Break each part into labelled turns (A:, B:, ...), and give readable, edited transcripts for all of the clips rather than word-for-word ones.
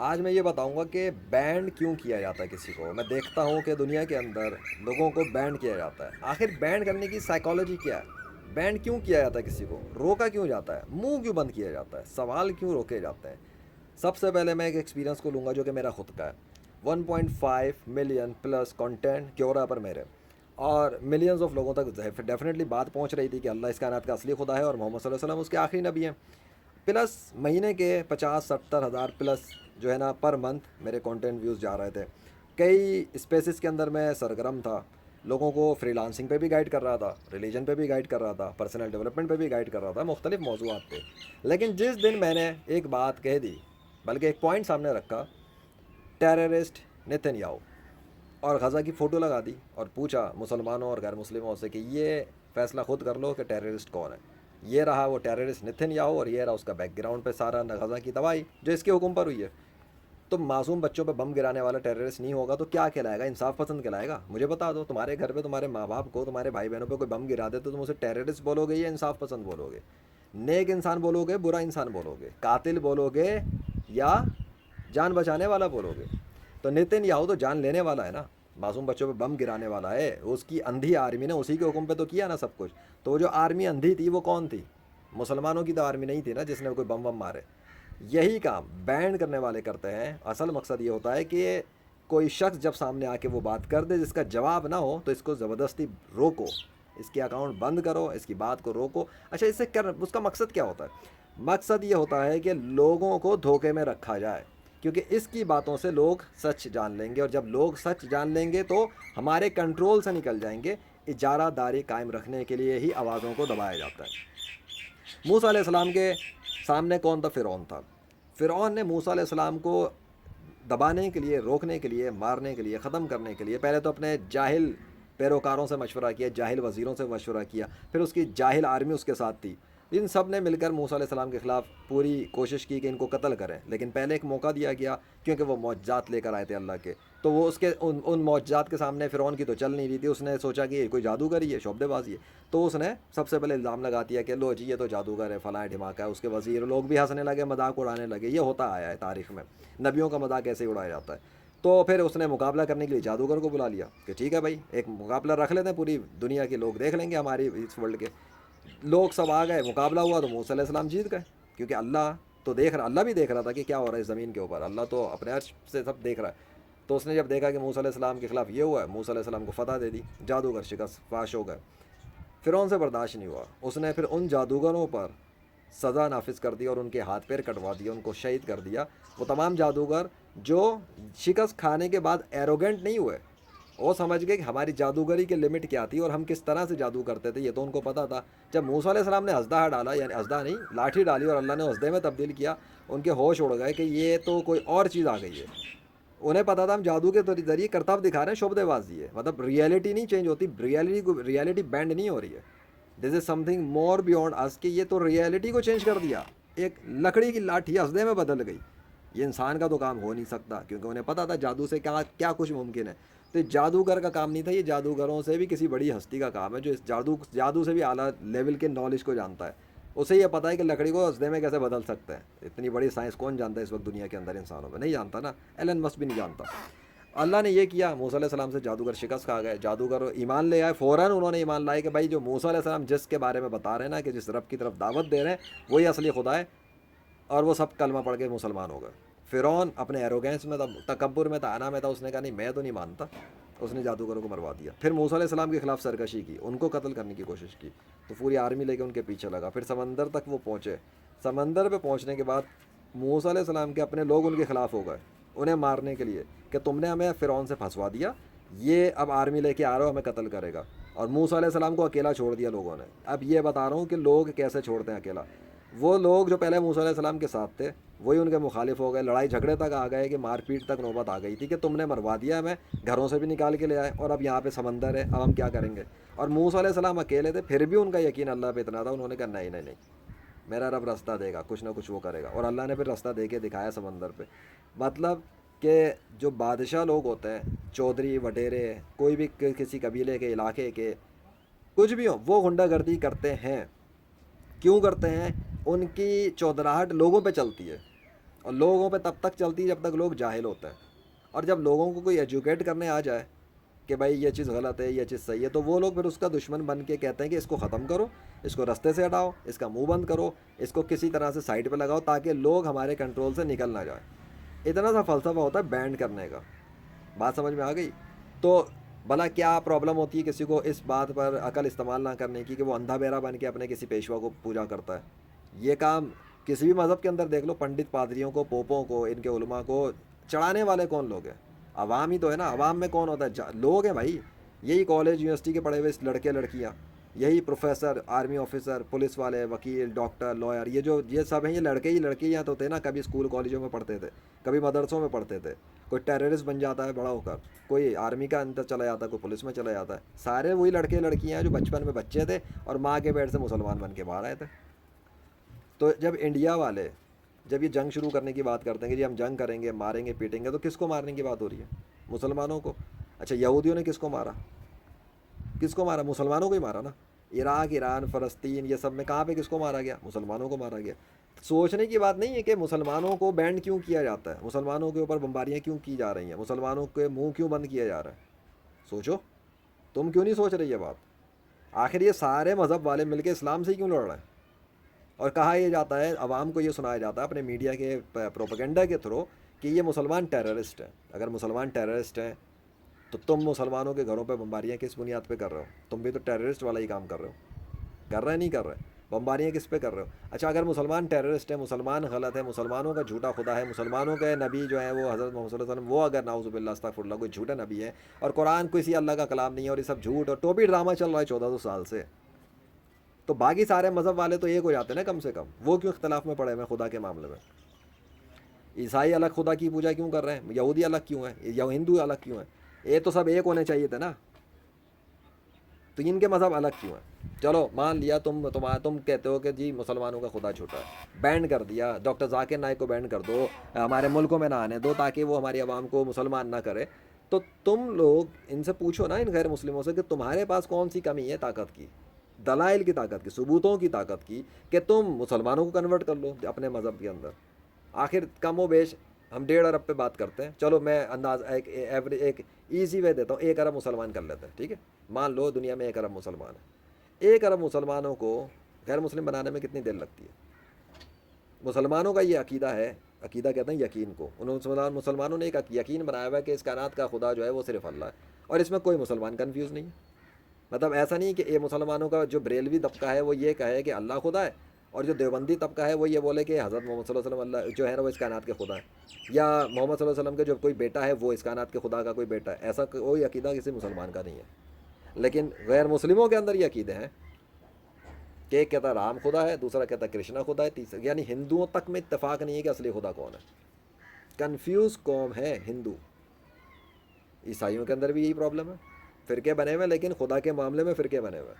A: آج میں یہ بتاؤں گا کہ بینڈ کیوں کیا جاتا ہے کسی کو. میں دیکھتا ہوں کہ دنیا کے اندر لوگوں کو بینڈ کیا جاتا ہے. آخر بینڈ کرنے کی سائیکالوجی کیا ہے؟ بینڈ کیوں کیا جاتا ہے کسی کو؟ روکا کیوں جاتا ہے؟ منہ کیوں بند کیا جاتا ہے؟ سوال کیوں روکے جاتے ہیں؟ سب سے پہلے میں ایک ایکسپیرینس کو لوں گا جو کہ میرا خود کا ہے. 1.5 ملین پلس کانٹینٹ کیورا پر میرے، اور ملینز آف لوگوں تک ڈیفینیٹلی بات پہنچ رہی تھی کہ اللہ اس کائنات کا اصلی خدا ہے اور محمد صلی اللہ علیہ وسلم اس کے آخری نبی ہیں. پلس مہینے کے 50-70 ہزار پلس جو ہے نا پر منتھ میرے کانٹینٹ ویوز جا رہے تھے. کئی اسپیسز کے اندر میں سرگرم تھا. لوگوں کو فری لانسنگ پہ بھی گائیڈ کر رہا تھا، ریلیجن پہ بھی گائیڈ کر رہا تھا، پرسنل ڈیولپمنٹ پہ بھی گائیڈ کر رہا تھا، مختلف موضوعات پہ. لیکن جس دن میں نے ایک بات کہہ دی، بلکہ ایک پوائنٹ سامنے رکھا، ٹیررسٹ نتن یاؤ، اور غزہ کی فوٹو لگا دی اور پوچھا مسلمانوں اور غیر مسلموں سے کہ یہ فیصلہ خود کر لو کہ ٹیررسٹ کون ہے. یہ رہا وہ ٹیررسٹ نتن یاؤ، اور یہ رہا اس کا بیک گراؤنڈ پہ سارا غزہ کی تباہی جو اس کے حکم پر ہوئی ہے. تو معصوم بچوں پہ بم گرانے والا ٹیررسٹ نہیں ہوگا تو کیا کہلائے گا؟ انصاف پسند کہلائے گا؟ مجھے بتا دو، تمہارے گھر پہ تمہارے ماں باپ کو، تمہارے بھائی بہنوں پہ کوئی بم گرا دے تو تم اسے ٹیررسٹ بولو گے یا انصاف پسند بولو گے؟ نیک انسان بولو گے، برا انسان بولو گے، قاتل بولو گے یا جان بچانے والا بولو گے؟ تو نتن یاہو تو جان لینے والا ہے نا، معصوم بچوں پہ بم گرانے والا ہے. اس کی اندھی آرمی نے اسی کے حکم پہ تو کیا نا سب کچھ. تو وہ جو آرمی اندھی تھی وہ کون تھی؟ مسلمانوں کی تو آرمی نہیں تھی نا جس نے کوئی بم بم مارے. یہی کام بینڈ کرنے والے کرتے ہیں. اصل مقصد یہ ہوتا ہے کہ کوئی شخص جب سامنے آ کے وہ بات کر دے جس کا جواب نہ ہو تو اس کو زبردستی روکو، اس کے اکاؤنٹ بند کرو، اس کی بات کو روکو. اچھا، اس سے اس کا مقصد کیا ہوتا ہے؟ مقصد یہ ہوتا ہے کہ لوگوں کو دھوکے میں رکھا جائے، کیونکہ اس کی باتوں سے لوگ سچ جان لیں گے، اور جب لوگ سچ جان لیں گے تو ہمارے کنٹرول سے نکل جائیں گے. اجارہ داری قائم رکھنے کے لیے ہی آوازوں کو دبایا جاتا ہے. موسیٰ علیہ السلام کے سامنے کون تھا؟ فرعون تھا. فرعون نے موسیٰ علیہ السلام کو دبانے کے لیے، روکنے کے لیے، مارنے کے لیے، ختم کرنے کے لیے پہلے تو اپنے جاہل پیروکاروں سے مشورہ کیا، جاہل وزیروں سے مشورہ کیا، پھر اس کی جاہل آرمی اس کے ساتھ تھی. ان سب نے مل کر موسیٰ علیہ السلام کے خلاف پوری کوشش کی کہ ان کو قتل کریں. لیکن پہلے ایک موقع دیا گیا کیونکہ وہ معجزات لے کر آئے تھے اللہ کے. تو وہ اس کے ان معجزات کے سامنے فرعون کی تو چل نہیں رہی تھی. اس نے سوچا کہ یہ کوئی جادوگر ہی ہے، شعبدے بازی ہے. تو اس نے سب سے پہلے الزام لگا دیا کہ لو جی یہ تو جادوگر ہے، فلاں ڈھماکہ ہے. اس کے وزیر لوگ بھی ہنسنے لگے، مذاق اڑانے لگے. یہ ہوتا آیا ہے تاریخ میں، نبیوں کا مذاق ایسے ہی اڑایا جاتا ہے. تو پھر اس نے مقابلہ کرنے کے لیے جادوگر کو بلا لیا کہ ٹھیک ہے بھائی ایک مقابلہ رکھ لیتے ہیں، پوری دنیا کے لوگ دیکھ لیں گے ہماری اس ورلڈ کے. لوگ سب آ گئے، مقابلہ ہوا تو موسیٰ علیہ السلام جیت گئے، کیونکہ اللہ تو دیکھ رہا، اللہ بھی دیکھ رہا تھا کہ کیا ہو رہا ہے اس زمین کے اوپر. اللہ تو اپنے عرش سے سب دیکھ رہا ہے. تو اس نے جب دیکھا کہ موسیٰ علیہ السلام کے خلاف یہ ہوا ہے، موسیٰ علیہ السلام کو فتح دے دی. جادوگر شکست فاش ہو گئے. فرعون سے برداشت نہیں ہوا. اس نے پھر ان جادوگروں پر سزا نافذ کر دی اور ان کے ہاتھ پیر کٹوا دیا، ان کو شہید کر دیا. وہ تمام جادوگر جو شکست کھانے کے بعد ایروگنٹ نہیں ہوئے، وہ سمجھ گئے کہ ہماری جادوگری کی لمٹ کیا تھی اور ہم کس طرح سے جادو کرتے تھے، یہ تو ان کو پتہ تھا. جب موسیٰ علیہ السلام نے ہسدہ ڈالا، یعنی ہسدہ نہیں لاٹھی ڈالی، اور اللہ نے ہسدے میں تبدیل کیا، ان کے ہوش اڑ گئے کہ یہ تو کوئی اور چیز آ گئی ہے. انہیں پتا تھا ہم جادو کے ذریعے کرتب دکھا رہے ہیں، شعبدے بازی ہے. مطلب ریئلٹی نہیں چینج ہوتی، ریئلٹی بینڈ نہیں ہو رہی ہے. دس از سم تھنگ مور بیونڈ اس، کہ یہ تو ریئلٹی کو چینج کر دیا. ایک لکڑی کی لاٹھی ہسدے میں بدل گئی. یہ انسان کا تو کام ہو نہیں سکتا، کیونکہ انہیں پتا تھا جادو سے کیا کیا کچھ ممکن ہے. تو یہ جادوگر کا کام نہیں تھا، یہ جادوگروں سے بھی کسی بڑی ہستی کا کام ہے جو اس جادو سے بھی اعلیٰ لیول کے نالج کو جانتا ہے. اسے یہ پتا ہے کہ لکڑی کو ہسدے میں کیسے بدل سکتے ہیں. اتنی بڑی سائنس کون جانتا ہے اس وقت دنیا کے اندر؟ انسانوں میں نہیں جانتا نا. ایلن مسک بھی نہیں جانتا. اللہ نے یہ کیا، موسیٰ علیہ السلام سے جادوگر شکست کھا گئے. جادوگر ایمان لے آئے، فوراً انہوں نے ایمان لائے کہ بھائی جو موسیٰ علیہ السلام جس کے بارے میں بتا رہے ہیں نا، کہ جس رب کی طرف دعوت دے رہے ہیں وہی اصلی خدا ہے. اور وہ سب کلمہ پڑھ کے مسلمان ہو گئے. فرعون اپنے ایروگینس میں تھا، تکبر میں تھا، انا میں تھا. اس نے کہا نہیں میں تو نہیں مانتا. اس نے جادوگروں کو مروا دیا. پھر موسیٰ علیہ السلام کے خلاف سرکشی کی، ان کو قتل کرنے کی کوشش کی. تو پوری آرمی لے کے ان کے پیچھے لگا. پھر سمندر تک وہ پہنچے. سمندر پہ پہنچنے کے بعد موسیٰ علیہ السلام کے اپنے لوگ ان کے خلاف ہو گئے انہیں مارنے کے لیے، کہ تم نے ہمیں فرعون سے پھنسوا دیا، یہ اب آرمی لے کے آ رہا ہو، ہمیں قتل کرے گا. اور موسیٰ علیہ السلام کو اکیلا چھوڑ دیا لوگوں نے. اب یہ بتا رہا ہوں کہ لوگ کیسے چھوڑتے ہیں اکیلا. وہ لوگ جو پہلے موسیٰ علیہ السلام کے ساتھ تھے وہی ان کے مخالف ہو گئے. لڑائی جھگڑے تک آ گئے کہ مار پیٹ تک نوبت آ گئی تھی کہ تم نے مروا دیا ہمیں، گھروں سے بھی نکال کے لے آئے، اور اب یہاں پہ سمندر ہے، اب ہم کیا کریں گے. اور موسیٰ علیہ السلام اکیلے تھے، پھر بھی ان کا یقین اللہ پہ اتنا تھا، انہوں نے کہا نہیں نہیں نہیں، میرا رب راستہ دے گا، کچھ نہ کچھ وہ کرے گا. اور اللہ نے پھر راستہ دے کے دکھایا سمندر پہ. مطلب کہ جو بادشاہ لوگ ہوتے ہیں، چودھری وڈیرے، کوئی بھی کسی قبیلے کے، علاقے کے، کچھ بھی ہو، وہ غنڈہ گردی کرتے ہیں. کیوں کرتے ہیں؟ ان کی چودراہٹ لوگوں پہ چلتی ہے. اور لوگوں پہ تب تک چلتی ہے جب تک لوگ جاہل ہوتے ہیں. اور جب لوگوں کو کوئی ایجوکیٹ کرنے آ جائے کہ بھائی یہ چیز غلط ہے یہ چیز صحیح ہے تو وہ لوگ پھر اس کا دشمن بن کے کہتے ہیں کہ اس کو ختم کرو, اس کو رستے سے ہٹاؤ, اس کا منہ بند کرو, اس کو کسی طرح سے سائڈ پہ لگاؤ تاکہ لوگ ہمارے کنٹرول سے نکل نہ جائے. اتنا سا فلسفہ ہوتا ہے بینڈ کرنے کا. بات سمجھ میں آ گئی؟ تو بھلا کیا پرابلم ہوتی ہے کسی کو اس بات پر عقل استعمال نہ کرنے کی کہ وہ اندھا بہرا بن کے اپنے کسی پیشوا کو پوجا کرتا ہے؟ یہ کام کسی بھی مذہب کے اندر دیکھ لو, پنڈت پادریوں کو, پوپوں کو, ان کے علماء کو چڑھانے والے کون لوگ ہیں؟ عوام ہی تو ہے نا. عوام میں کون ہوتا ہے؟ لوگ ہیں بھائی. یہی کالج یونیورسٹی کے پڑھے ہوئے لڑکے لڑکیاں, یہی پروفیسر, آرمی آفیسر, پولیس والے, وکیل, ڈاکٹر, لائر, یہ سب ہیں, یہ لڑکے ہی لڑکیاں تو تھے نا. کبھی اسکول کالجوں میں پڑھتے تھے, کبھی مدرسوں میں پڑھتے تھے. کوئی ٹیررسٹ بن جاتا ہے بڑا ہو کر, کوئی آرمی کا اندر چلا جاتا ہے, کوئی پولیس میں چلا جاتا ہے. سارے وہی لڑکے لڑکیاں ہیں جو بچپن میں بچے تھے اور ماں کے پیٹ سے مسلمان بن کے باہر آئے تھے. تو جب انڈیا والے جب یہ جنگ شروع کرنے کی بات کرتے ہیں کہ جی ہم جنگ کریں گے, ماریں گے, پیٹیں گے, تو کس کو مارنے کی بات ہو رہی ہے؟ مسلمانوں کو. اچھا یہودیوں نے کس کو مارا؟ کس کو مارا؟ مسلمانوں کو ہی مارا نا. عراق, ایران, فلسطین, یہ سب میں کہاں پہ کس کو مارا گیا؟ مسلمانوں کو مارا گیا. سوچنے کی بات نہیں ہے کہ مسلمانوں کو بینڈ کیوں کیا جاتا ہے, مسلمانوں کے اوپر بمباریاں کیوں کی جا رہی ہیں, مسلمانوں کے منہ کیوں بند کیا جا رہا ہے. سوچو, تم کیوں نہیں سوچ رہی یہ بات؟ آخر یہ سارے مذہب والے مل کے اسلام سے ہی کیوں لڑ رہے ہیں؟ اور کہا یہ جاتا ہے, عوام کو یہ سنایا جاتا ہے اپنے میڈیا کے پروپیگنڈا کے تھرو کہ یہ مسلمان ٹیررسٹ ہیں. اگر مسلمان ٹیررسٹ ہیں تو تم مسلمانوں کے گھروں پہ بمباریاں کس بنیاد پہ کر رہے ہو؟ تم بھی تو ٹیررسٹ والا ہی کام کر رہے ہو. کر رہے نہیں کر رہے؟ بمباریاں کس پہ کر رہے ہو؟ اچھا اگر مسلمان ٹیررسٹ ہے, مسلمان غلط ہے, مسلمانوں کا جھوٹا خدا ہے, مسلمانوں کے نبی جو ہے وہ حضرت محمد صلی اللہ علیہ وسلم, وہ اگر نعوذ باللہ استغفر اللہ کوئی جھوٹا نبی ہے اور قرآن کسی اللہ کا کلام نہیں ہے اور یہ سب جھوٹ اور ٹوپی ڈرامہ چل رہا ہے 1400 سال سے, تو باقی سارے مذہب والے تو ایک ہو جاتے ہیں نا کم سے کم. وہ کیوں اختلاف میں پڑے ہوئے خدا کے معاملے میں؟ عیسائی الگ خدا کی پوجا کیوں کر رہے ہیں, یہودی الگ کیوں ہیں, یا ہندو الگ کیوں ہیں؟ یہ تو سب ایک ہونے چاہیے تھے نا. تو ان کے مذہب الگ کیوں ہیں؟ چلو مان لیا تم کہتے ہو کہ جی مسلمانوں کا خدا چھوٹا ہے, بینڈ کر دیا. ڈاکٹر ذاکر نائک کو بینڈ کر دو, ہمارے ملکوں میں نہ آنے دو تاکہ وہ ہماری عوام کو مسلمان نہ کرے. تو تم لوگ ان سے پوچھو نا, ان غیر مسلموں سے, کہ تمہارے پاس کون سی کمی ہے طاقت کی, دلائل کی طاقت کی, ثبوتوں کی طاقت کی, کہ تم مسلمانوں کو کنورٹ کر لو اپنے مذہب کے اندر. آخر کم و بیش ہم 1.5 ارب پہ بات کرتے ہیں. چلو میں انداز ایک ایزی وے دیتا ہوں, 1 ارب مسلمان کر لیتے ہیں, ٹھیک ہے. مان لو دنیا میں 1 ارب مسلمان ہے. 1 ارب مسلمانوں کو غیر مسلم بنانے میں کتنی دیر لگتی ہے؟ مسلمانوں کا یہ عقیدہ ہے, عقیدہ کہتے ہیں یقین کو, مسلمانوں نے ایک یقین بنایا ہوا ہے کہ اس کائنات کا خدا جو ہے وہ صرف اللہ ہے, اور اس میں کوئی مسلمان کنفیوز نہیں ہے. مطلب ایسا نہیں کہ یہ مسلمانوں کا جو بریلوی طبقہ ہے وہ یہ کہے کہ اللہ خدا ہے, اور جو دیوبندی طبقہ ہے وہ یہ بولے کہ حضرت محمد صلی اللہ علیہ وسلم اللہ جو ہے نا وہ اس کائنات کے خدا ہے, یا محمد صلی اللہ علیہ وسلم کے جو کوئی بیٹا ہے وہ اس کائنات کے خدا کا کوئی بیٹا ہے. ایسا کوئی عقیدہ کسی مسلمان کا نہیں ہے. لیکن غیر مسلموں کے اندر یہ عقیدے ہیں کہ ایک کہتا ہے رام خدا ہے, دوسرا کہتا ہے کرشنا خدا ہے, تیسرا یعنی ہندوؤں تک میں اتفاق نہیں ہے کہ اصلی خدا کون ہے. کنفیوز قوم ہے ہندو. عیسائیوں کے اندر بھی یہی پرابلم ہے, فرقے بنے ہوئے, لیکن خدا کے معاملے میں فرقے بنے ہوئے.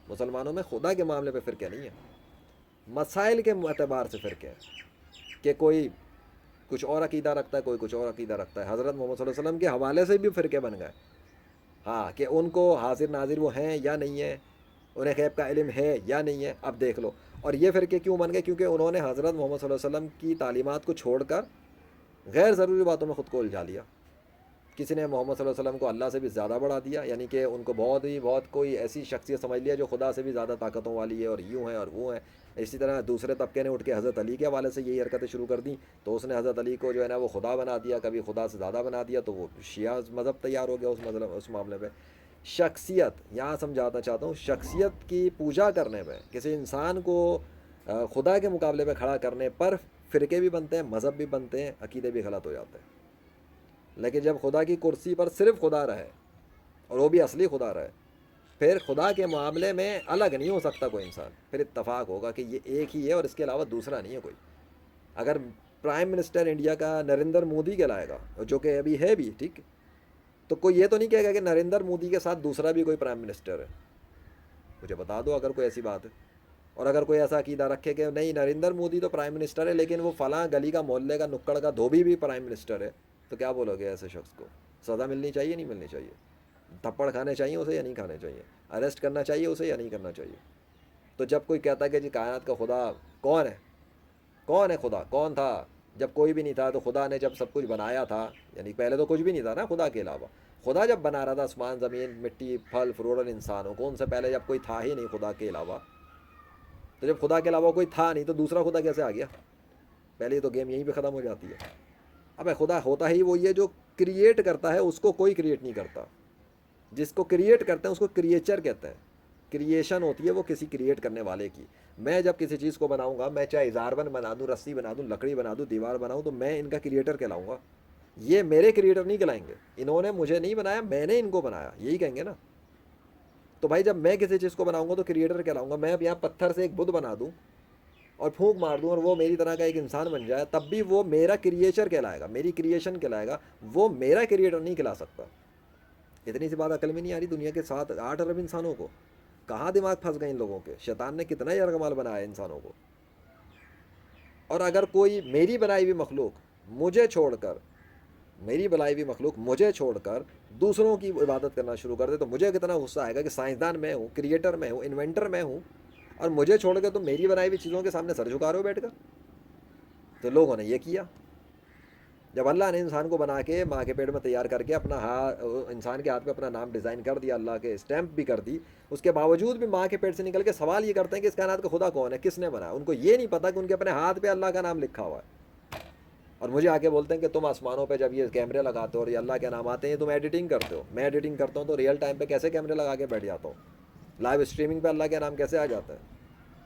A: مسلمانوں میں خدا کے معاملے پہ فرقے نہیں ہیں, مسائل کے اعتبار سے فرقے ہیں کہ کوئی کچھ اور عقیدہ رکھتا ہے, کوئی کچھ اور عقیدہ رکھتا ہے. حضرت محمد صلی اللہ علیہ وسلم کے حوالے سے بھی فرقے بن گئے. ہاں کہ ان کو حاضر ناظر وہ ہیں یا نہیں ہیں, انہیں غیب کا علم ہے یا نہیں ہے. اب دیکھ لو, اور یہ فرقے کیوں بن گئے؟ کیونکہ انہوں نے حضرت محمد صلی اللہ علیہ وسلم کی تعلیمات کو چھوڑ کر غیر ضروری باتوں میں خود کو الجھا لیا. کسی نے محمد صلی اللہ علیہ وسلم کو اللہ سے بھی زیادہ بڑھا دیا, یعنی کہ ان کو بہت کوئی ایسی شخصیت سمجھ لیا جو خدا سے بھی زیادہ طاقتوں والی ہے, اور یوں ہے اور وہ ہے. اسی طرح دوسرے طبقے نے اٹھ کے حضرت علی کے حوالے سے یہی حرکتیں شروع کر دیں, تو اس نے حضرت علی کو جو ہے نا وہ خدا بنا دیا, کبھی خدا سے زیادہ بنا دیا, تو وہ شیعہ مذہب تیار ہو گیا اس معاملے پہ. شخصیت یہاں سمجھانا چاہتا ہوں, شخصیت کی پوجا کرنے پہ, کسی انسان کو خدا کے مقابلے پہ کھڑا کرنے پر فرقے بھی بنتے ہیں, مذہب بھی بنتے ہیں, عقیدے بھی غلط ہو جاتے ہیں. لیکن جب خدا کی کرسی پر صرف خدا رہے, اور وہ بھی اصلی خدا رہے, پھر خدا کے معاملے میں الگ نہیں ہو سکتا کوئی انسان. پھر اتفاق ہوگا کہ یہ ایک ہی ہے اور اس کے علاوہ دوسرا نہیں ہے کوئی. اگر پرائم منسٹر انڈیا کا نریندر مودی کہلائے گا, جو کہ ابھی ہے بھی, ٹھیک, تو کوئی یہ تو نہیں کہے گا کہ نریندر مودی کے ساتھ دوسرا بھی کوئی پرائم منسٹر ہے. مجھے بتا دو اگر کوئی ایسی بات ہے. اور اگر کوئی ایسا عقیدہ رکھے کہ نہیں نریندر مودی تو پرائم منسٹر ہے لیکن وہ فلاں گلی کا محلے کا نکڑ کا دھوبی بھی پرائم منسٹر ہے, تو کیا بولو گے ایسے شخص کو؟ سزا ملنی چاہیے نہیں ملنی چاہیے؟ تھپڑ کھانے چاہیے اسے یا نہیں کھانے چاہیے؟ اریسٹ کرنا چاہیے اسے یا نہیں کرنا چاہیے؟ تو جب کوئی کہتا ہے کہ جی کائنات کا خدا کون ہے, کون ہے خدا, کون تھا جب کوئی بھی نہیں تھا تو خدا نے جب سب کچھ بنایا تھا، یعنی پہلے تو کچھ بھی نہیں تھا نا خدا کے علاوہ، خدا جب بنا رہا تھا آسمان زمین مٹی پھل فروٹ اور انسانوں کو، ان سے پہلے جب کوئی تھا ہی نہیں خدا کے علاوہ، تو جب خدا کے علاوہ کوئی تھا نہیں تو دوسرا خدا کیسے آ گیا؟ پہلے تو گیم یہیں پہ ختم ہو جاتی ہے۔ اب خدا ہوتا ہی وہی ہے جو کریٹ کرتا ہے، اس کو کوئی کریٹ نہیں کرتا، جس کو کریٹ کرتے ہیں اس کو کریچر کہتے ہیں۔ کریشن ہوتی ہے وہ کسی کریٹ کرنے والے کی۔ میں جب کسی چیز کو بناؤں گا، میں چاہے اظہاربند بنا دوں، رسی بنا دوں، لکڑی بنا دوں، دیوار بناؤں، تو میں ان کا کریٹر کہلاؤں گا۔ یہ میرے کریٹر نہیں کہلائیں گے، انہوں نے مجھے نہیں بنایا، میں نے ان کو بنایا، یہی کہیں گے نا۔ تو بھائی جب میں کسی چیز کو بناؤں گا تو کریٹر کہلاؤں گا۔ میں اب یہاں پتھر سے ایک بدھ بنا دوں اور پھونک مار دوں اور وہ میری طرح کا ایک انسان بن جائے، تب بھی وہ میرا کریچر کہلائے گا، میری کریشن کہلائے گا، وہ میرا کریٹر نہیں کہلا سکتا۔ اتنی سی بات عقل میں نہیں آ رہی؟ دنیا کے 7-8 ارب انسانوں کو کہاں دماغ پھنس گئے ان لوگوں کے؟ شیطان نے کتنا یرغمال بنایا انسانوں کو۔ اور اگر کوئی میری بنائی ہوئی مخلوق مجھے چھوڑ کر، میری بنائی ہوئی مخلوق مجھے چھوڑ کر دوسروں کی عبادت کرنا شروع کر دے، تو مجھے کتنا غصہ آئے گا کہ سائنسدان میں ہوں، کریٹر میں ہوں، انوینٹر میں ہوں، اور مجھے چھوڑ کے تم میری بنائی ہوئی چیزوں کے سامنے سر جھکا رہے ہو بیٹھ کر۔ تو لوگوں نے یہ کیا۔ جب اللہ نے انسان کو بنا کے ماں کے پیٹ میں تیار کر کے اپنا انسان کے ہاتھ میں اپنا نام ڈیزائن کر دیا، اللہ کے اسٹیمپ بھی کر دی، اس کے باوجود بھی ماں کے پیٹ سے نکل کے سوال یہ کرتے ہیں کہ اس کائنات کا خدا کون ہے، کس نے بنایا؟ ان کو یہ نہیں پتا کہ ان کے اپنے ہاتھ پہ اللہ کا نام لکھا ہوا ہے۔ اور مجھے آ کے بولتے ہیں کہ تم آسمانوں پہ جب یہ کیمرے لگاتے ہو اور یہ اللہ کے نام آتے ہیں تم ایڈیٹنگ کرتے ہو۔ میں ایڈیٹنگ کرتا ہوں تو ریئل ٹائم پہ کیسے کیمرے لگا کے بیٹھ جاتا ہوں؟ لائیو اسٹریمنگ پہ اللہ کے نام کیسے آ جاتا ہے؟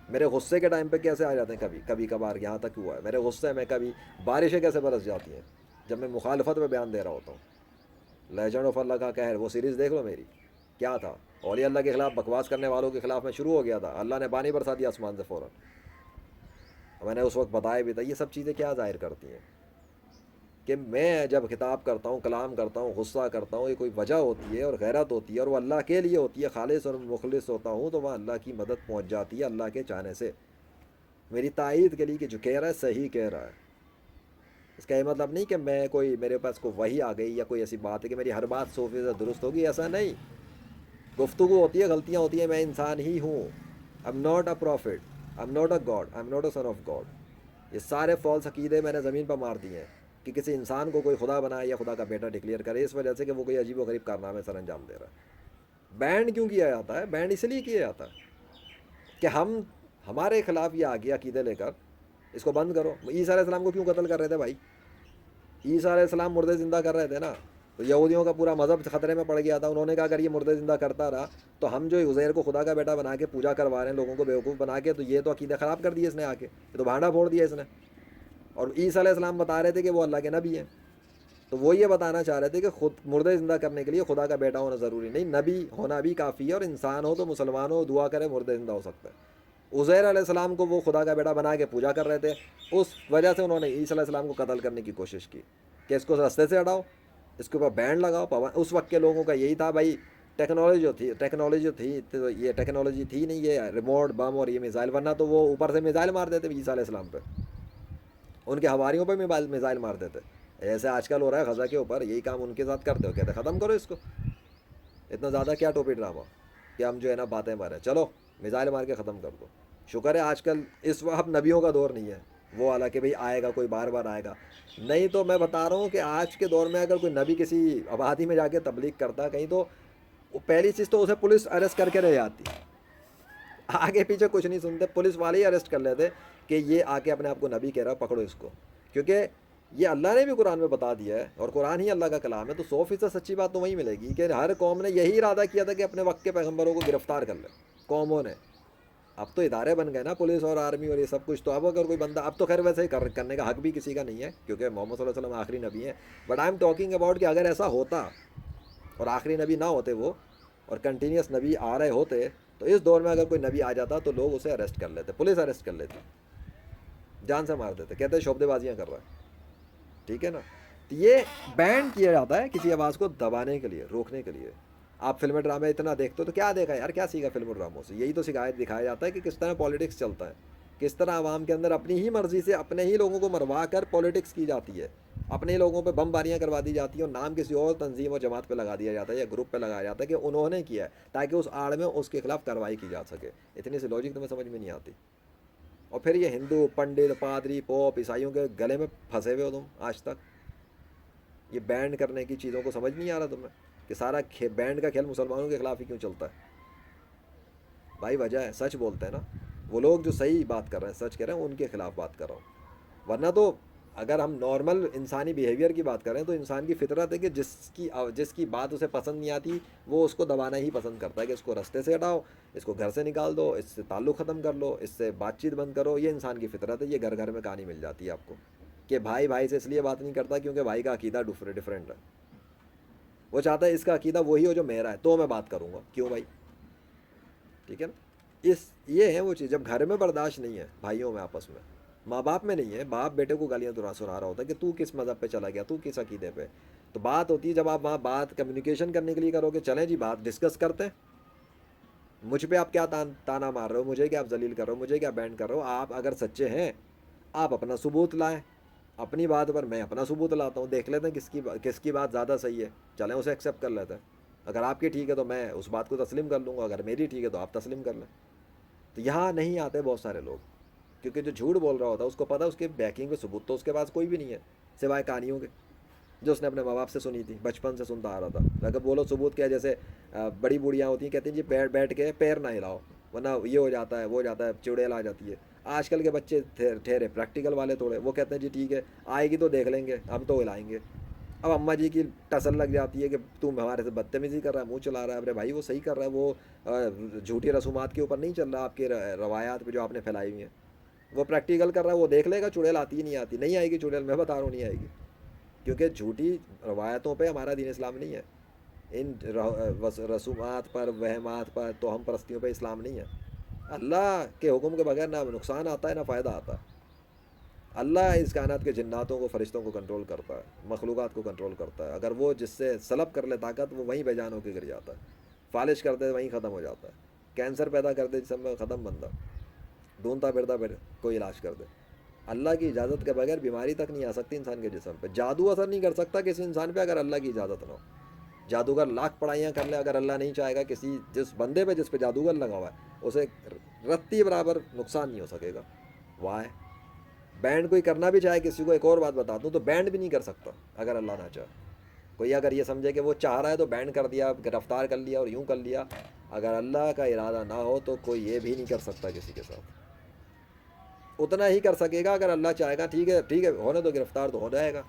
A: میرے غصے کے ٹائم پہ کیسے آ جاتے ہیں؟ کبھی کبھار یہاں تک ہوا ہے میرے غصے میں کبھی بارشیں کیسے برس جاتی ہیں جب میں مخالفت میں بیان دے رہا ہوتا ہوں۔ لیجنڈ آف اللہ کا قہر، وہ سیریز دیکھ لو میری، کیا تھا؟ اولیاء اللہ کے خلاف بکواس کرنے والوں کے خلاف میں شروع ہو گیا تھا، اللہ نے پانی برسا دیا آسمان سے فوراً۔ میں نے اس وقت بتایا بھی تھا یہ سب چیزیں کیا ظاہر کرتی ہیں کہ میں جب خطاب کرتا ہوں، کلام کرتا ہوں، غصہ کرتا ہوں، یہ کوئی وجہ ہوتی ہے اور غیرت ہوتی ہے اور وہ اللہ کے لیے ہوتی ہے، خالص اور مخلص ہوتا ہوں تو وہاں اللہ کی مدد پہنچ جاتی ہے اللہ کے چاہنے سے، میری تائید کے لیے کہ جو کہہ رہا ہے صحیح کہہ رہا ہے۔ اس کا یہ مطلب نہیں کہ میں کوئی میرے پاس کوئی وحی آ گئی یا کوئی ایسی بات ہے کہ میری ہر بات 100% درست ہوگی، ایسا نہیں۔ گفتگو ہوتی ہے، غلطیاں ہوتی ہیں، میں انسان ہی ہوں۔ I am not a prophet, I am not a God, I am not a son of God. یہ سارے فالس عقیدے میں نے زمین پر مار دیے ہیں کہ کسی انسان کو کوئی خدا بنائے یا خدا کا بیٹا ڈکلیئر کرے اس وجہ سے کہ وہ کوئی عجیب و غریب کارنامے سر انجام دے رہا ہے۔ بینڈ کیوں کیا جاتا ہے؟ بینڈ اس لیے کیا جاتا ہے کہ ہمارے خلاف یہ آ گیا عقیدے لے کر، اس کو بند کرو۔ عیسیٰ علیہ السلام کو کیوں قتل کر رہے تھے بھائی؟ عیسیٰ علیہ السلام مردے زندہ کر رہے تھے نا، تو یہودیوں کا پورا مذہب خطرے میں پڑ گیا تھا۔ انہوں نے کہا اگر یہ مردے زندہ کرتا رہا تو ہم جو عزیر کو خدا کا بیٹا بنا کے پوجا کروا رہے ہیں لوگوں کو بیوقوف بنا کے، تو یہ تو عقیدہ خراب کر دیا اس نے آ کے، یہ تو بھانڈا پھوڑ دیا اس نے۔ اور عیسیٰ علیہ السلام بتا رہے تھے کہ وہ اللہ کے نبی ہیں، تو وہ یہ بتانا چاہ رہے تھے کہ خود مردے زندہ کرنے کے لیے خدا کا بیٹا ہونا ضروری نہیں، نبی ہونا بھی کافی ہے، اور انسان ہو تو مسلمان ہو دعا کرے مردے زندہ ہو سکتا ہے۔ عزیر علیہ السلام کو وہ خدا کا بیٹا بنا کے پوجا کر رہے تھے، اس وجہ سے انہوں نے عیسیٰ علیہ السلام کو قتل کرنے کی کوشش کی کہ اس کو راستے سے ہٹاؤ، اس کے اوپر بینڈ لگاؤ۔ اس وقت کے لوگوں کا یہی تھا بھائی، ٹیکنالوجی تھی تو یہ ٹیکنالوجی تھی نہیں یہ ریموٹ بم اور یہ میزائل، ورنہ تو وہ اوپر سے میزائل مار دیتے عیسیٰ علیہ السلام پہ، ان کے حواریوں پہ میزائل مار دیتے۔ ایسے آج کل ہو رہا ہے غزہ کے اوپر، یہی کام ان کے ساتھ کرتے ہو، کہتے ختم کرو اس کو، اتنا زیادہ کیا ٹوپی ڈرامہ کہ ہم جو ہے نا باتیں مارے، چلو میزائل مار کے ختم کر دو۔ شکر ہے آج کل اس وقت نبیوں کا دور نہیں ہے وہ والا کہ بھئی آئے گا کوئی بار بار آئے گا، نہیں تو میں بتا رہا ہوں کہ آج کے دور میں اگر کوئی نبی کسی آبادی میں جا کے تبلیغ کرتا کہیں، تو پہلی چیز تو اسے پولیس اریسٹ کر کے رہ جاتی، آگے پیچھے کچھ نہیں سنتے، پولیس والے ہی اریسٹ کر لیتے کہ یہ آ کے اپنے آپ کو نبی کہہ رہا ہے، پکڑو اس کو، کیونکہ یہ اللہ نے بھی قرآن میں بتا دیا ہے اور قرآن ہی اللہ کا کلام ہے، تو 100% سچی بات تو وہی ملے گی کہ ہر قوم نے یہی ارادہ کیا تھا کہ اپنے وقت کے پیغمبروں کو گرفتار کر لے قوموں نے۔ اب تو ادارے بن گئے نا پولیس اور آرمی اور یہ سب کچھ، تو اب اگر کوئی بندہ، اب تو خیر ویسے ہی کرنے کا حق بھی کسی کا نہیں ہے کیونکہ محمد صلی اللہ علیہ وسلم آخری نبی ہیں، but I am talking about کہ اگر ایسا ہوتا اور آخری نبی نہ ہوتے وہ اور کنٹینیوس نبی آ رہے ہوتے، تو اس دور میں اگر کوئی نبی آ جاتا تو لوگ اسے اریسٹ کر لیتے، پولیس اریسٹ کر لیتی، جان سے مار دیتے، کہتے شعبدے بازیاں کر رہا ہے، ٹھیک ہے نا۔ تو یہ بینڈ کیا جاتا ہے کسی آواز کو دبانے کے لیے، روکنے کے لیے۔ آپ فلم ڈرامے اتنا دیکھتے ہو تو کیا دیکھا یار، کیا سیکھا فلم ڈراموں سے؟ یہی تو دکھایا جاتا ہے کہ کس طرح پالیٹکس چلتا ہے، کس طرح عوام کے اندر اپنی ہی مرضی سے اپنے ہی لوگوں کو مروا کر پالیٹکس کی جاتی ہے، اپنے ہی لوگوں پہ بم باریاں کروا دی جاتی ہیں اور نام کسی اور تنظیم اور جماعت پہ لگا دیا جاتا ہے یا گروپ پہ لگایا جاتا ہے کہ انہوں نے کیا ہے، تاکہ اس آڑ میں اس کے خلاف کارروائی کی جا سکے۔ اتنی سی لاجک تمہیں سمجھ میں نہیں آتی؟ اور پھر یہ ہندو پنڈت پادری پوپ عیسائیوں کے گلے میں پھنسے ہوئے ہو تم آج تک. یہ بینڈ کرنے کی چیزوں کو سمجھ نہیں آ رہا تمہیں کہ سارا بینڈ کا کھیل مسلمانوں کے خلاف ہی کیوں چلتا ہے؟ بھائی وجہ ہے، سچ بولتے ہیں نا وہ لوگ جو صحیح بات کر رہے ہیں، سچ کہہ رہے ہیں، ان کے خلاف بات کر رہا ہوں. ورنہ تو اگر ہم نارمل انسانی بیہیویئر کی بات کریں تو انسان کی فطرت ہے کہ جس کی بات اسے پسند نہیں آتی وہ اس کو دبانا ہی پسند کرتا ہے کہ اس کو رستے سے ہٹاؤ، اس کو گھر سے نکال دو، اس سے تعلق ختم کر لو، اس سے بات چیت بند کرو. یہ انسان کی فطرت ہے. یہ گھر گھر میں کہانی مل جاتی ہے آپ کو کہ بھائی بھائی سے اس لیے بات نہیں کرتا کیونکہ بھائی کا عقیدہ ڈفرینٹ ہے. وہ چاہتا ہے اس کا عقیدہ وہی ہو جو میرا ہے تو میں بات کروں گا. کیوں بھائی؟ ٹھیک ہے نا. یہ ہے وہ چیز جب گھر میں برداشت نہیں ہے بھائیوں میں آپس میں، ماں باپ میں نہیں ہے. باپ بیٹے کو گالیاں سنا رہا ہوتا ہے کہ تو کس مذہب پہ چلا گیا، تو کس عقیدے پہ. تو بات ہوتی ہے جب آپ وہاں بات کمیونیکیشن کرنے کے لیے کرو کہ چلیں جی بات ڈسکس کرتے ہیں. مجھ پہ آپ کیا تانا مار رہے ہو، مجھے کیا آپ ذلیل کر رہے ہو، مجھے کیا بینڈ کر رہے ہو. آپ اگر سچے ہیں آپ اپنا ثبوت لائیں. اپنی بات پر میں اپنا ثبوت لاتا ہوں، دیکھ لیتے ہیں کس کی بات زیادہ صحیح ہے، چلیں اسے ایکسیپٹ کر لیتے ہیں. اگر آپ کی ٹھیک ہے تو میں اس بات کو تسلیم کر لوں گا، اگر میری ٹھیک ہے تو آپ تسلیم کر لیں. تو یہاں نہیں آتے بہت سارے لوگ کیونکہ جو جھوٹ بول رہا ہوتا ہے اس کو پتا اس کے بیکنگ میں ثبوت تو اس کے پاس کوئی بھی نہیں ہے سوائے کہانیوں کے جو اس نے اپنے ماں باپ سے سنی تھی، بچپن سے سنتا آ رہا تھا. اگر بولو ثبوت کیا ہے، جیسے بڑی بوڑھیاں ہوتی ہیں کہتی ہیں جی بیٹھ کے پیر نہ ہلاؤ ورنہ یہ ہو جاتا ہے وہ ہو جاتا ہے، چڑیل آ جاتی ہے. آج کل کے بچے ٹھہرے پریکٹیکل والے تھوڑے، وہ کہتے ہیں جی ٹھیک ہے آئے گی تو دیکھ لیں گے، ہم تو ہلائیں گے. اب اماں جی کی ٹسل لگ جاتی ہے کہ تم ہمارے سے بدتمیزی کر رہا ہے، منہ چلا رہا ہے. ارے بھائی وہ صحیح کر رہا ہے، وہ جھوٹی رسومات کے اوپر نہیں چل رہا آپ کے روایات پہ جو آپ نے پھیلائی ہوئی ہیں. وہ پریکٹیکل کر رہا ہے، وہ دیکھ لے گا چڑیل آتی ہی نہیں آتی، نہیں آئے گی چڑیل، میں بتا رہا ہوں نہیں آئے گی. کیونکہ جھوٹی روایتوں پہ ہمارا دین اسلام نہیں ہے. ان رسومات پر وہمات پر توہم پرستیوں پہ اسلام نہیں ہے. اللہ کے حکم کے بغیر نہ نقصان آتا ہے نہ فائدہ آتا ہے. اللہ اس کائنات کے جناتوں کو فرشتوں کو کنٹرول کرتا ہے، مخلوقات کو کنٹرول کرتا ہے. اگر وہ جس سے سلب کر لے طاقت وہ وہیں بے جان ہو کے گر جاتا ہے. فالش کر دے وہیں ختم ہو جاتا ہے. کینسر پیدا کر دے جسم میں ختم بندہ، ڈھونڈتا پھرتا پھر کوئی علاج کر دے. اللہ کی اجازت کے بغیر بیماری تک نہیں آ سکتی انسان کے جسم پہ. جادو اثر نہیں کر سکتا کسی انسان پہ اگر اللہ کی اجازت نہ ہو. جادوگر لاکھ پڑھائیاں کر لے، اگر اللہ نہیں چاہے گا کسی جس بندے پہ جس پہ جادوگر لگا ہوا ہے اسے رتی برابر نقصان نہیں ہو سکے گا. وائے بینڈ کوئی کرنا بھی چاہے کسی کو، ایک اور بات بتا دوں تو بینڈ بھی نہیں کر سکتا اگر اللہ نہ چاہے. کوئی اگر یہ سمجھے کہ وہ چاہ رہا ہے تو بینڈ کر دیا، گرفتار کر لیا اور یوں کر لیا. اگر اللہ کا ارادہ نہ ہو تو کوئی یہ بھی نہیں کر سکتا کسی کے ساتھ. اتنا ہی کر سکے گا اگر اللہ چاہے گا. ٹھیک ہے ٹھیک ہے ہونے تو گرفتار تو ہو جائے گا،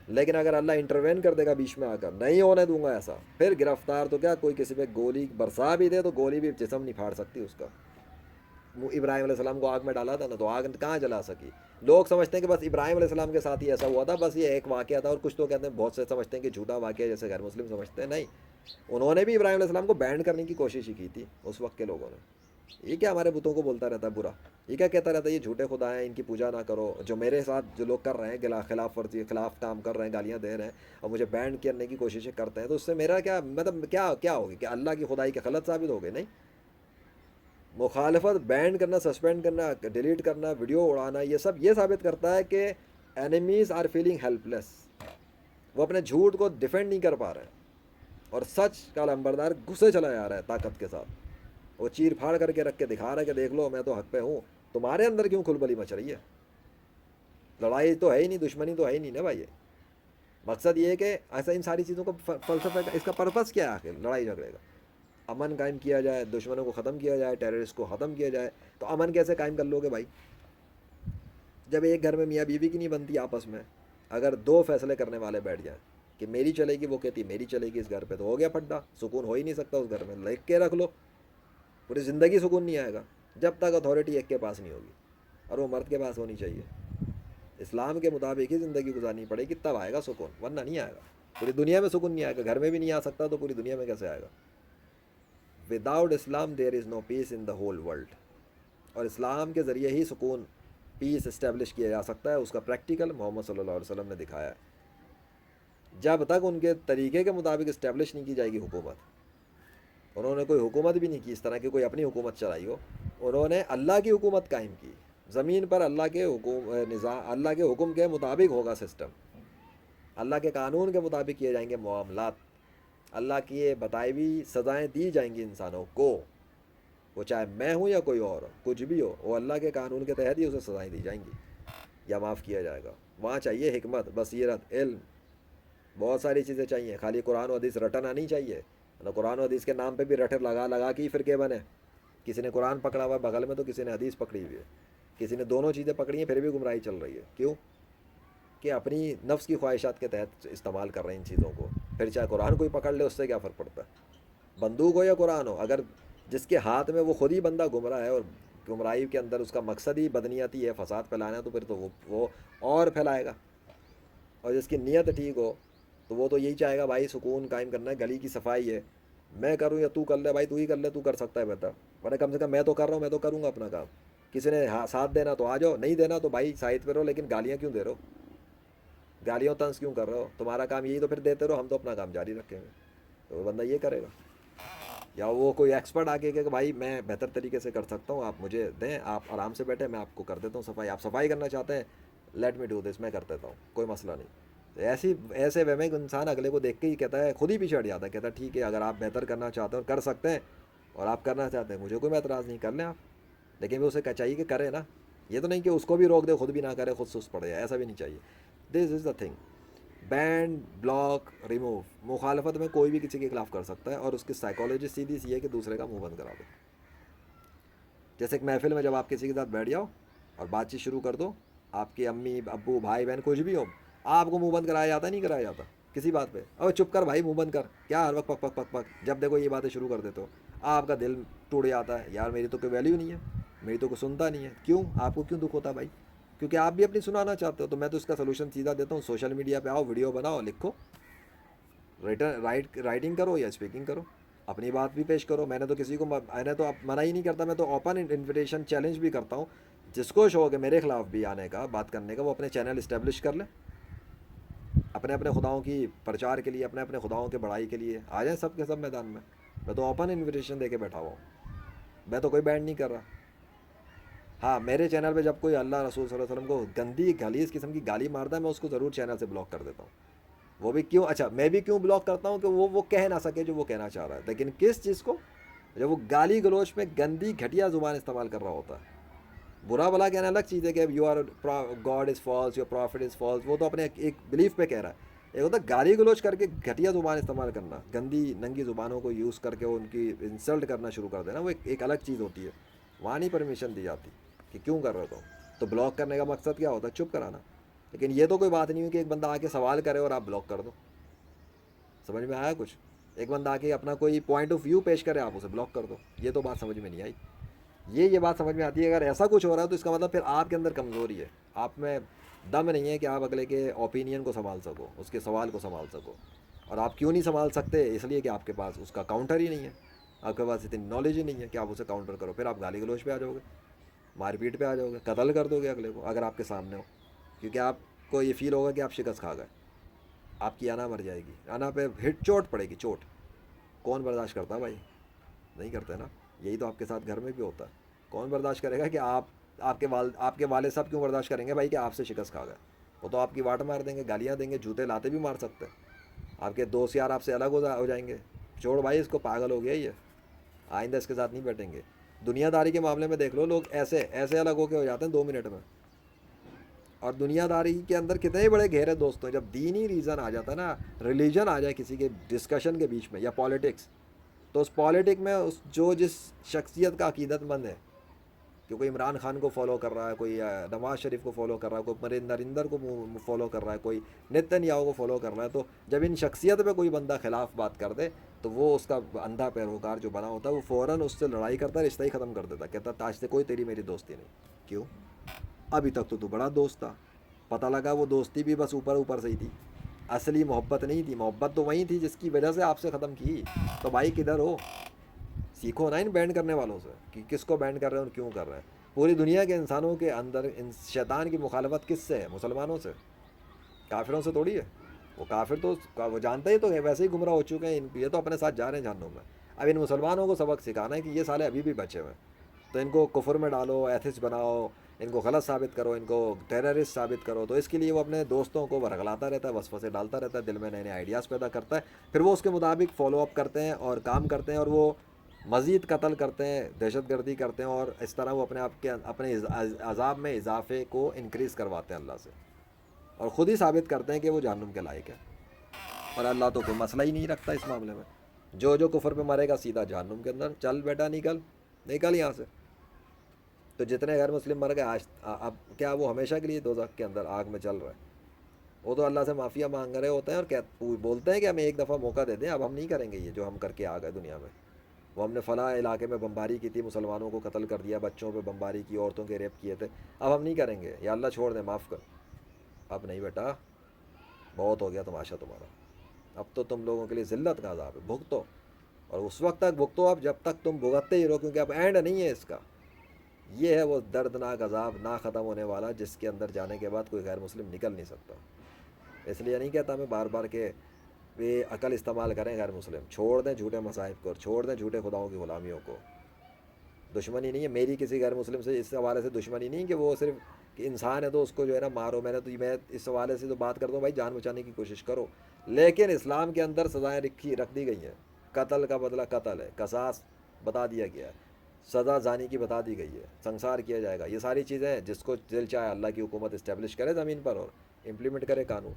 A: لیکن اگر اللہ انٹروین کر دے گا بیچ میں آ کر، نہیں ہونے دوں گا ایسا، پھر گرفتار تو کیا کوئی کسی پہ گولی برسا بھی دے تو گولی بھی جسم نہیں پھاڑ سکتی اس کا. ابراہیم علیہ السلام کو آگ میں ڈالا تھا نا تو آگ کہاں جلا سکی. لوگ سمجھتے ہیں کہ بس ابراہیم علیہ السلام کے ساتھ ہی ایسا ہوا تھا، بس یہ ایک واقعہ تھا. اور کچھ تو کہتے ہیں، بہت سے سمجھتے ہیں کہ جھوٹا واقعہ جیسے غیر مسلم سمجھتے ہیں. نہیں، انہوں نے بھی ابراہیم علیہ السلام کو بینڈ کرنے کی کوشش ہی کی تھی اس وقت کے لوگوں نے. یہ کیا ہمارے بتوں کو بولتا رہتا ہے برا، یہ کیا کہتا رہتا ہے یہ جھوٹے خدا ہیں ان کی پوجا نہ کرو. جو میرے ساتھ جو لوگ کر رہے ہیں خلاف ورزی خلاف کام کر رہے ہیں، گالیاں دے رہے ہیں اور مجھے بینڈ کرنے کی کوششیں کرتے ہیں، تو اس سے میرا کیا مطلب کیا ہوگی کہ اللہ کی خدائی کے غلط ثابت ہو گئے؟ نہیں. مخالفت بینڈ کرنا، سسپینڈ کرنا، ڈیلیٹ کرنا، ویڈیو اڑانا، یہ سب یہ ثابت کرتا ہے کہ اینیمیز آر فیلنگ ہیلپ لیس. وہ اپنے جھوٹ کو ڈیفینڈ نہیں کر پا رہے ہیں اور سچ کا لمبردار گھسے چلا جا رہا ہے طاقت کے ساتھ. وہ چیر پھاڑ کر کے رکھ کے دکھا رہا ہے کہ دیکھ لو میں تو حق پہ ہوں. تمہارے اندر کیوں کھلبلی مچ رہی ہے؟ لڑائی تو ہے ہی نہیں، دشمنی تو ہے ہی نہیں نا بھائی. مقصد یہ ہے کہ ایسا ان ساری چیزوں کا فلسفہ کا اس کا پرپس کیا ہے آخر لڑائی جھگڑے کا؟ امن قائم کیا جائے، دشمنوں کو ختم کیا جائے، ٹیررسٹ کو ختم کیا جائے. تو امن کیسے قائم کر لو گے بھائی جب ایک گھر میں میاں بیوی کی نہیں بنتی آپس میں؟ اگر دو فیصلے کرنے والے بیٹھ جائیں کہ میری چلے گی، وہ کہتی میری چلے گی اس گھر پہ، تو ہو گیا پھڈا. سکون ہو ہی نہیں سکتا اس گھر میں. لکھ کے رکھ لو، پوری زندگی سکون نہیں آئے گا جب تک اتھارٹی ایک کے پاس نہیں ہوگی، اور وہ مرد کے پاس ہونی چاہیے. اسلام کے مطابق ہی زندگی گزارنی پڑے گی تب آئے گا سکون، ورنہ نہیں آئے گا. پوری دنیا میں سکون نہیں آئے گا. گھر میں بھی نہیں آ سکتا تو پوری دنیا میں کیسے آئے گا؟ Without Islam there is no peace in the whole world. اور اسلام کے ذریعے ہی سکون، پیس اسٹیبلش کیا جا سکتا ہے. اس کا پریکٹیکل محمد صلی اللہ علیہ وسلم نے دکھایا ہے. جب تک ان کے طریقے کے مطابق اسٹیبلش نہیں کی جائے گی حکومت، انہوں نے کوئی حکومت بھی نہیں کی اس طرح کی کوئی اپنی حکومت چلائی ہو. انہوں نے اللہ کی حکومت قائم کی زمین پر. اللہ کے نظام، اللہ کے حکم کے مطابق ہوگا سسٹم. اللہ کے قانون کے مطابق کیے جائیں گے معاملات. اللہ کی یہ بتائی ہوئی سزائیں دی جائیں گی انسانوں کو. وہ چاہے میں ہوں یا کوئی اور ہو، کچھ بھی ہو، وہ اللہ کے قانون کے تحت ہی اسے سزائیں دی جائیں گی یا معاف کیا جائے گا. وہاں چاہیے حکمت، بصیرت، علم، بہت ساری چیزیں چاہیے. خالی قرآن و حدیث رٹنا نہیں چاہیے. قرآن و حدیث کے نام پہ بھی رٹے لگا لگا کے ہی فرقے بنے. کسی نے قرآن پکڑا ہوا ہے بغل میں تو کسی نے حدیث پکڑی ہوئی ہے. کسی نے دونوں چیزیں پکڑی ہیں پھر بھی گمراہی چل رہی ہے. کیوں؟ کہ اپنی نفس کی خواہشات کے تحت استعمال کر رہے ہیں ان چیزوں کو. پھر چاہے قرآن کوئی پکڑ لے اس سے کیا فرق پڑتا ہے؟ بندوق ہو یا قرآن ہو، اگر جس کے ہاتھ میں وہ خود ہی بندہ گمراہ ہے اور گمراہی کے اندر اس کا مقصد ہی بدنیتی ہے، فساد پھیلانا ہے، تو پھر تو وہ اور پھیلائے گا. اور جس کی نیت ٹھیک ہو تو وہ تو یہی چاہے گا بھائی سکون قائم کرنا ہے، گلی کی صفائی ہے، میں کروں یا تو کر لے بھائی، تو ہی کر لے، تو کر سکتا ہے بہتر، ورنہ کم سے کم میں تو کر رہا ہوں، میں تو کروں گا اپنا کام. کسی نے ساتھ دینا تو آ جاؤ، نہیں دینا تو بھائی سائڈ پہ رہو، لیکن گالیاں کیوں دے رہے ہو؟ گالیوں طنز کیوں کر رہے ہو؟ تمہارا کام یہی تو پھر دیتے رہو، ہم تو اپنا کام جاری رکھیں گے. تو وہ بندہ یہ کرے گا. یا وہ کوئی ایکسپرٹ آ کے کہ بھائی میں بہتر طریقے سے کر سکتا ہوں، آپ مجھے دیں، آپ آرام سے بیٹھے، میں آپ کو کر دیتا ہوں صفائی. آپ صفائی کرنا چاہتے ہیں، لیٹ می ڈو دس، میں کر دیتا ہوں، کوئی مسئلہ نہیں. ایسے وے میں انسان اگلے کو دیکھ کے ہی کہتا ہے، خود ہی پیچھے ہٹ جاتا ہے، کہتا ہے ٹھیک ہے اگر آپ بہتر کرنا چاہتے ہیں اور کر سکتے ہیں اور آپ کرنا چاہتے ہیں، مجھے کوئی اعتراض نہیں، کر لیں آپ. لیکن وہ اسے چاہیے کہ کرے نا. یہ تو نہیں کہ اس کو بھی روک دے خود بھی نہ کرے، خود سست پڑ جائے، ایسا بھی نہیں چاہیے. This is the thing. Ban, block, remove. مخالفت میں کوئی بھی کسی کے خلاف کر سکتا ہے اور اس کی سائیکالوجی سیدھی سی ہے کہ دوسرے کا منہ بند کرا دو. جیسے ایک محفل میں جب آپ کسی کے ساتھ بیٹھ جاؤ اور بات چیت شروع کر دو، آپ کی امی ابو بھائی بہن کچھ بھی ہو، آپ کو منہ بند کرایا جاتا نہیں کرایا جاتا کسی بات پہ؟ اور چپ کر بھائی، منہ بند کر، کیا ہر وقت پک پک پک پک، جب دیکھو یہ باتیں شروع کر دیتے ہو. آپ کا دل ٹوٹ جاتا ہے، یار میری تو کوئی ویلیو نہیں ہے، میری تو کوئی سنتا نہیں ہے. کیوں؟ آپ کو کیوں دکھ ہوتا ہے بھائی؟ کیونکہ آپ بھی اپنی سنانا چاہتے ہو. تو میں تو اس کا سلوشن سیدھا دیتا ہوں، سوشل میڈیا پہ آؤ، ویڈیو بناؤ، لکھو، رائٹنگ کرو یا اسپیکنگ کرو، اپنی بات بھی پیش کرو. میں نے تو کسی کو میں نے تو منع ہی نہیں کرتا، میں تو اوپن انویٹیشن چیلنج بھی کرتا ہوں. جس کو شوق ہے میرے خلاف بھی آنے کا، بات کرنے کا، وہ اپنے چینل اسٹیبلش کر لے، اپنے اپنے خداؤں کی پرچار کے لیے، اپنے اپنے خداؤں کے بڑائی کے لیے آ جائیں سب کے سب میدان میں. میں تو اوپن انویٹیشن دے کے بیٹھا ہوا ہوں، میں تو کوئی بینڈ نہیں کر رہا. ہاں میرے چینل پہ جب کوئی اللہ رسول صلی اللہ علیہ وسلم کو گندی غلیظ قسم کی گالی مارتا ہے، میں اس کو ضرور چینل سے بلاک کر دیتا ہوں. وہ بھی کیوں؟ اچھا میں بھی کیوں بلاک کرتا ہوں کہ وہ کہہ نہ سکے جو وہ کہنا چاہ رہا ہے. لیکن کس چیز کو؟ جب وہ گالی گلوچ میں گندی گھٹیا زبان استعمال کر رہا ہوتا ہے. برا بلا کہنا الگ چیز ہے کہ your God is false, your prophet is false, وہ تو اپنے ایک بلیف پہ کہہ رہا ہے. ایک ہوتا ہے گالی گلوچ کر کے گھٹیا زبان استعمال کرنا، گندی ننگی زبانوں کو یوز کر کے ان کی انسلٹ کرنا شروع کر دینا، وہ ایک الگ چیز ہوتی ہے. وہاں نہیں پرمیشن دی جاتی کہ کیوں کر رہے ہو. تو بلاک کرنے کا مقصد کیا ہوتا ہے؟ چپ کرانا. لیکن یہ تو کوئی بات نہیں ہے کہ ایک بندہ آ کے سوال کرے اور آپ بلاک کر دو. سمجھ میں آیا کچھ؟ ایک بندہ آ کے اپنا کوئی پوائنٹ آف ویو پیش کرے، آپ اسے بلاک کر دو. یہ تو بات سمجھ میں نہیں آئی. یہ بات سمجھ میں آتی ہے اگر ایسا کچھ ہو رہا ہے تو اس کا مطلب پھر آپ کے اندر کمزوری ہے، آپ میں دم نہیں ہے کہ آپ اگلے کے اوپینین کو سنبھال سکو، اس کے سوال کو سنبھال سکو. اور آپ کیوں نہیں سنبھال سکتے؟ اس لیے کہ آپ کے پاس اس کا کاؤنٹر ہی نہیں ہے، آپ کے پاس اتنی نالج ہی نہیں ہے کہ آپ اسے کاؤنٹر کرو. پھر آپ گالی گلوچ پہ آ جاؤ گے، مار پیٹ پہ آ جاؤ گے، قتل کر دو گے اگلے کو اگر آپ کے سامنے ہو. کیونکہ آپ کو یہ فیل ہوگا کہ آپ شکست کھا گئے، آپ کی انا مر جائے گی، انا پہ ہٹ چوٹ پڑے گی، چوٹ. کون برداشت کرتا ہے بھائی؟ نہیں کرتے نا. یہی تو آپ کے ساتھ گھر میں بھی ہوتا ہے. کون برداشت کرے گا کہ آپ کے والد صاحب کیوں برداشت کریں گے بھائی کہ آپ سے شکست کھا گئے؟ وہ تو آپ کی واٹ مار دیں گے، گالیاں دیں گے، جوتے لاتے بھی مار سکتے ہیں. آپ کے دوست یار آپ سے الگ ہو جائیں گے، چھوڑ بھائی اس کو، پاگل ہو گیا یہ، آئندہ اس کے ساتھ نہیں بیٹھیں گے. دنیا داری کے معاملے میں دیکھ لو، لوگ ایسے ایسے الگ ہو کے ہو جاتے ہیں 2 منٹ میں. اور دنیا داری کے اندر کتنے بڑے گہرے دوست ہیں. جب دینی ریزن آ جاتا ہے نا، ریلیجن آ جائے کسی کے ڈسکشن کے بیچ میں، یا پالیٹکس، تو اس پالیٹک میں جس شخصیت کا عقیدت مند ہے کہ کوئی عمران خان کو فالو کر رہا ہے، کوئی نواز شریف کو فالو کر رہا ہے، کوئی نریندر کو فالو کر رہا ہے، کوئی نتن یاہو کو فالو کر رہا ہے، تو جب ان شخصیت پہ کوئی بندہ خلاف بات کر دے تو وہ اس کا اندھا پیروکار جو بنا ہوتا ہے وہ فوراً اس سے لڑائی کرتا ہے، رشتہ ہی ختم کر دیتا ہے، کہتا ہے آج سے کوئی تیری میری دوستی نہیں. کیوں؟ ابھی تک تو بڑا دوست تھا، پتہ لگا وہ دوستی بھی بس اوپر اوپر سے ہی تھی، اصلی محبت نہیں تھی. محبت تو وہی تھی جس کی وجہ سے آپ سے ختم کی. تو بھائی کدھر ہو؟ سیکھو نا ان بینڈ کرنے والوں سے کہ کس کو بینڈ کر رہے ہیں اور کیوں کر رہے ہیں. پوری دنیا کے انسانوں کے اندر ان شیطان کی مخالفت کس سے ہے؟ مسلمانوں سے، کافروں سے تھوڑی ہے. وہ کافر تو وہ جانتے ہی تو ویسے ہی گمراہ ہو چکے ہیں، یہ تو اپنے ساتھ جا رہے ہیں جہنم میں. اب ان مسلمانوں کو سبق سکھانا ہے کہ یہ سالے ابھی بھی بچے ہوئے ہیں، تو ان کو کفر میں ڈالو، ایتھسٹ بناؤ، ان کو غلط ثابت کرو، ان کو ٹیررسٹ ثابت کرو. تو اس کے لیے وہ اپنے دوستوں کو ورگلاتا رہتا ہے، وسوسے ڈالتا رہتا ہے، دل میں نئے نئے آئیڈیاز پیدا کرتا ہے. پھر وہ اس کے مطابق فالو اپ کرتے ہیں اور کام کرتے ہیں، اور وہ مزید قتل کرتے ہیں، دہشت گردی کرتے ہیں، اور اس طرح وہ اپنے آپ کے اپنے عذاب میں اضافے کو انکریز کرواتے ہیں اللہ سے، اور خود ہی ثابت کرتے ہیں کہ وہ جہنم کے لائق ہے، اور اللہ تو کوئی مسئلہ ہی نہیں رکھتا اس معاملے میں۔ جو کفر پہ مرے گا سیدھا جہنم کے اندر، چل بیٹا نکل نکل یہاں سے۔ تو جتنے غیر مسلم مر گئے آج، اب کیا وہ ہمیشہ کے لیے دوزخ کے اندر آگ میں چل رہا ہے؟ وہ تو اللہ سے معافیا مانگ رہے ہوتے ہیں، اور بولتے ہیں کہ ہمیں ایک دفعہ موقع دے دیں، اب ہم نہیں کریں گے یہ جو ہم کر کے آ گئے دنیا میں۔ وہ ہم نے فلاں علاقے میں بمباری کی تھی، مسلمانوں کو قتل کر دیا، بچوں پہ بمباری کی، عورتوں کے ریپ کیے تھے، اب ہم نہیں کریں گے، یا اللہ چھوڑ دیں، معاف کر۔ اب نہیں بیٹا، بہت ہو گیا تماشا تمہارا، اب تو تم لوگوں کے لیے ذلت کا عذاب ہے، بھگتو، اور اس وقت تک بھگتو اب جب تک تم بھگتتے ہی رہو، کیونکہ اب اینڈ نہیں ہے اس کا۔ یہ ہے وہ دردناک عذاب نہ ختم ہونے والا، جس کے اندر جانے کے بعد کوئی غیر مسلم نکل نہیں سکتا۔ اس لیے نہیں کہتا میں بار بار کہ وہ عقل استعمال کریں غیر مسلم، چھوڑ دیں جھوٹے مذاہب کو، اور چھوڑ دیں جھوٹے خداؤں کی غلامیوں کو۔ دشمنی نہیں ہے میری کسی غیر مسلم سے، اس حوالے سے دشمنی نہیں کہ وہ صرف کہ انسان ہے تو اس کو جو ہے نا مارو، میں اس حوالے سے تو بات کرتا ہوں بھائی جان بچانے کی کوشش کرو، لیکن اسلام کے اندر سزائیں رکھ دی گئی ہیں۔ قتل کا بدلہ قتل ہے، قصاص بتا دیا گیا ہے، سزا زانی کی بتا دی گئی ہے، سنسار کیا جائے گا، یہ ساری چیزیں ہیں۔ جس کو دل چاہے اللہ کی حکومت اسٹیبلش کرے زمین پر اور امپلیمنٹ کرے قانون۔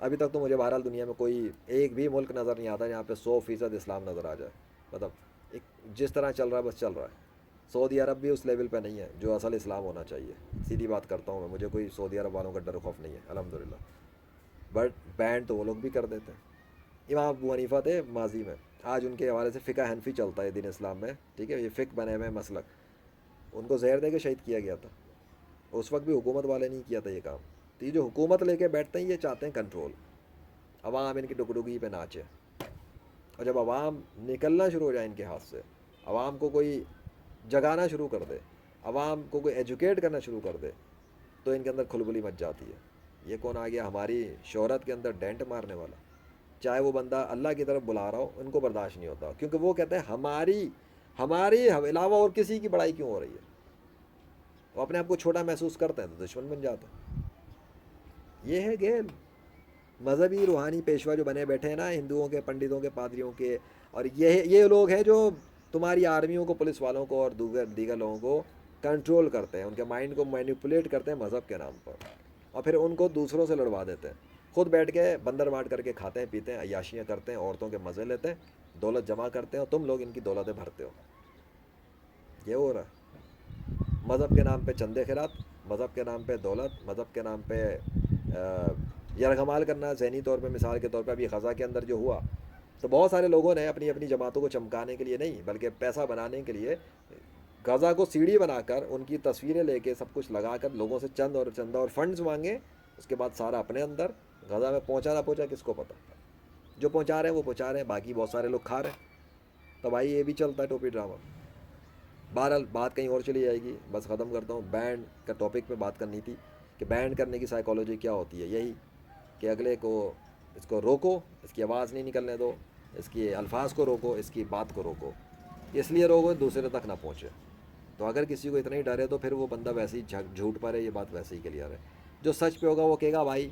A: ابھی تک تو مجھے بہرحال دنیا میں کوئی ایک بھی ملک نظر نہیں آتا جہاں پہ 100% اسلام نظر آ جائے، مطلب ایک جس طرح چل رہا ہے بس چل رہا ہے۔ سعودی عرب بھی اس لیول پہ نہیں ہے جو اصل اسلام ہونا چاہیے، سیدھی بات کرتا ہوں میں، مجھے کوئی سعودی عرب والوں کا ڈر خوف نہیں ہے الحمدللہ، بٹ بینڈ تو وہ لوگ بھی کر دیتے ہیں۔ امام ابو حنیفہ تھے ماضی میں، آج ان کے حوالے سے فقہ حنفی چلتا ہے دین اسلام میں، ٹھیک ہے، یہ فقہ بنے ہوئے مسلک، ان کو زہر دے کے شہید کیا گیا تھا، اس وقت بھی حکومت والے نہیں کیا تھا یہ کام۔ تو یہ جو حکومت لے کے بیٹھتے ہیں یہ چاہتے ہیں کنٹرول، عوام ان کی ڈگڈگی پہ ناچے، اور جب عوام نکلنا شروع ہو جائے ان کے ہاتھ سے، عوام کو کوئی جگانا شروع کر دے، عوام کو کوئی ایجوکیٹ کرنا شروع کر دے، تو ان کے اندر کھلبلی مچ جاتی ہے۔ یہ کون آ گیا ہماری شہرت کے اندر ڈینٹ مارنے والا؟ چاہے وہ بندہ اللہ کی طرف بلا رہا ہو، ان کو برداشت نہیں ہوتا، کیونکہ وہ کہتے ہیں ہماری علاوہ اور کسی کی بڑائی کیوں ہو رہی ہے؟ وہ اپنے آپ کو چھوٹا محسوس کرتے ہیں تو دشمن بن جاتے ہیں۔ یہ ہے گیل مذہبی روحانی پیشوا جو بنے بیٹھے ہیں نا ہندوؤں کے، پنڈتوں کے، پادریوں کے، اور یہ لوگ ہیں جو تمہاری آرمیوں کو، پولیس والوں کو، اور دیگر لوگوں کو کنٹرول کرتے ہیں، ان کے مائنڈ کو مینیپولیٹ کرتے ہیں مذہب کے نام پر، اور پھر ان کو دوسروں سے لڑوا دیتے ہیں، خود بیٹھ کے بندر مار کر کے کھاتے ہیں، پیتے ہیں، عیاشیاں کرتے ہیں، عورتوں کے مزے لیتے ہیں، دولت جمع کرتے ہیں، اور تم لوگ ان کی دولتیں بھرتے ہو۔ یہ ہو رہا ہے، مذہب کے نام پہ چندے خیرات، مذہب کے نام پہ دولت، مذہب کے نام پہ یرغمال کرنا، ذہنی طور پہ مثال کے طور پہ ابھی غزہ کے اندر جو ہوا، تو بہت سارے لوگوں نے اپنی اپنی جماعتوں کو چمکانے کے لیے نہیں بلکہ پیسہ بنانے کے لیے غزہ کو سیڑھی بنا کر ان کی تصویریں لے کے سب کچھ لگا کر لوگوں سے چندہ اور فنڈز مانگے، اس کے بعد سارا اپنے اندر۔ غزہ میں پہنچا نہ پہنچا کس کو پتہ، جو پہنچا رہے ہیں وہ پہنچا رہے ہیں، باقی بہت سارے لوگ کھا رہے ہیں۔ تو بھائی یہ بھی چلتا ہے ٹوپی ڈرامہ۔ بہرحال بات کہیں اور چلی جائے گی، بس ختم کرتا ہوں۔ بینڈ کا ٹاپک پہ بات کرنی تھی کہ بینڈ کرنے کی سائیکالوجی کیا ہوتی ہے، یہی کہ اگلے کو اس کو روکو، اس کی آواز نہیں نکلنے دو، اس کی الفاظ کو روکو، اس کی بات کو روکو، اس لیے روکو دوسرے تک نہ پہنچے۔ تو اگر کسی کو اتنا ہی ڈر ہے تو پھر وہ بندہ ویسے ہی جھوٹ پر ہے، یہ بات ویسے ہی کلیئر ہے۔ جو سچ پہ ہوگا وہ کہے گا بھائی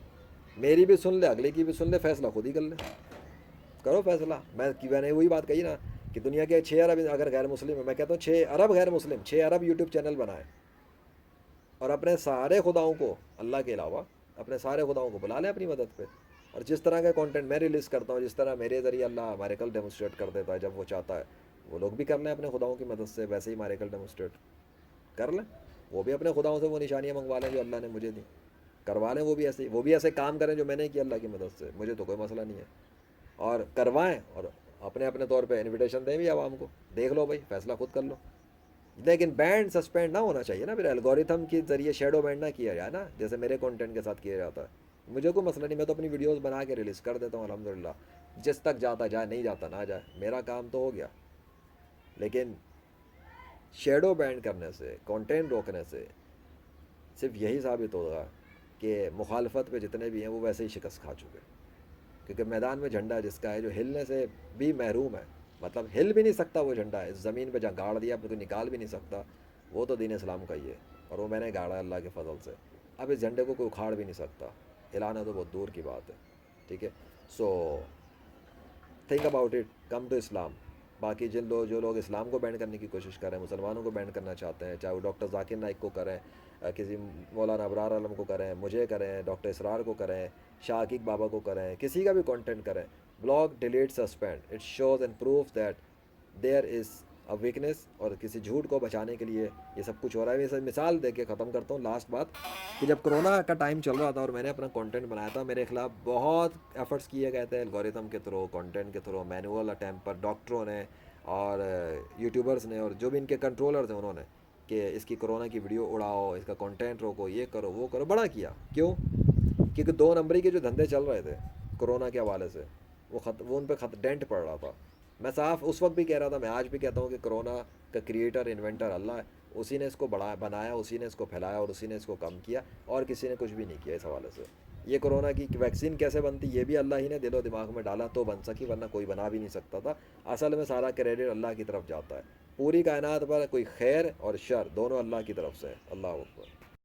A: میری بھی سن لے، اگلے کی بھی سن لے، فیصلہ خود ہی کر لے، کرو فیصلہ۔ میں نے وہی بات کہی نا کہ دنیا کے 6 ارب اگر غیر مسلم ہے، میں کہتا ہوں 6 ارب غیر مسلم 6 ارب یوٹیوب چینل بنائے، اور اپنے سارے خداؤں کو اللہ کے علاوہ اپنے سارے خداؤں کو بلا لیں اپنی مدد پہ، اور جس طرح کا کانٹینٹ میں ریلیز کرتا ہوں، جس طرح میرے ذریعے اللہ میریکل ڈیمونسٹریٹ کر دیتا ہے جب وہ چاہتا ہے، وہ لوگ بھی کر لیں اپنے خداؤں کی مدد سے ویسے ہی میریکل ڈیمونسٹریٹ کر لیں، وہ بھی اپنے خداؤں سے وہ نشانیاں منگوا لیں جو اللہ نے مجھے دی، کروا لیں، وہ بھی ایسے کام کریں جو میں نے کیا اللہ کی مدد سے، مجھے تو کوئی مسئلہ نہیں ہے، اور کروائیں، اور اپنے اپنے طور پہ انویٹیشن دیں بھی عوام کو، دیکھ لو بھائی فیصلہ خود کر لو۔ لیکن بینڈ سسپینڈ نہ ہونا چاہیے نا، پھر الگوریتھم کے ذریعے شیڈو بینڈ نہ کیا جائے نا، جیسے میرے کنٹینٹ کے ساتھ کیا جاتا ہے۔ مجھے کوئی مسئلہ نہیں، میں تو اپنی ویڈیوز بنا کے ریلیز کر دیتا ہوں الحمدللہ، جس تک جاتا جائے، نہیں جاتا نہ جائے، میرا کام تو ہو گیا۔ لیکن شیڈو بینڈ کرنے سے، کنٹینٹ روکنے سے صرف یہی ثابت ہوگا کہ مخالفت پہ جتنے بھی ہیں وہ ویسے ہی شکست کھا چکے، کیونکہ میدان میں جھنڈا جس کا ہے جو ہلنے سے بھی محروم ہے، مطلب ہل بھی نہیں سکتا وہ جھنڈا، اس زمین پہ جہاں گاڑ دیا تو نکال بھی نہیں سکتا، وہ تو دین اسلام کا ہی ہے، اور وہ میں نے گاڑا اللہ کے فضل سے۔ اب اس جھنڈے کو کوئی اکھاڑ بھی نہیں سکتا، ہلانا تو بہت دور کی بات ہے، ٹھیک ہے۔ So think about it, come to Islam, باقی جو لوگ اسلام کو بینڈ کرنے کی کوشش کر رہے ہیں، مسلمانوں کو بینڈ کرنا چاہتے ہیں، چاہے وہ ڈاکٹر ذاکر نائک کو کریں، کسی مولانا ابرار عالم کو کریں، مجھے کریں، ڈاکٹر اسرار کو کریں، شاہ عقیق بابا کو کریں، کسی کا بھی کانٹینٹ کریں، block delete suspend it shows and proof that there is a weakness. اور کسی جھوٹ کو بچانے کے لیے یہ سب کچھ ہو رہا ہے. میں اسے مثال دے کے ختم کرتا ہوں. لاسٹ بات کہ جب کرونا کا ٹائم چل رہا تھا اور میں نے اپنا کانٹینٹ بنایا تھا، میرے خلاف بہت ایفرٹس کیے گئے تھے الگوریتم کے تھرو، کانٹینٹ کے تھرو، مینول اٹیمپ پر ڈاکٹروں نے اور یوٹیوبرز نے اور جو بھی ان کے کنٹرولرز ہیں انہوں نے، کہ اس کی کرونا کی ویڈیو اڑاؤ، اس کا کانٹینٹ روکو، یہ کرو وہ کرو، بڑا کیا. کیوں؟ کیونکہ 2 نمبری کے جو دھندے چل رہے تھے کرونا کے حوالے سے، وہ ان پہ ڈینٹ پڑ رہا تھا. میں صاف اس وقت بھی کہہ رہا تھا، میں آج بھی کہتا ہوں کہ کرونا کا کریٹر انوینٹر اللہ ہے. اسی نے اس کو بنایا، اسی نے اس کو پھیلایا اور اسی نے اس کو کم کیا، اور کسی نے کچھ بھی نہیں کیا اس حوالے سے. یہ کرونا کی ویکسین کیسے بنتی یہ بھی اللہ ہی نے دل و دماغ میں ڈالا تو بن سکی، ورنہ کوئی بنا بھی نہیں سکتا تھا. اصل میں سارا کریڈٹ اللہ کی طرف جاتا ہے. پوری کائنات پر کوئی خیر اور شر دونوں اللہ کی طرف سے ہے. اللہ اکبر.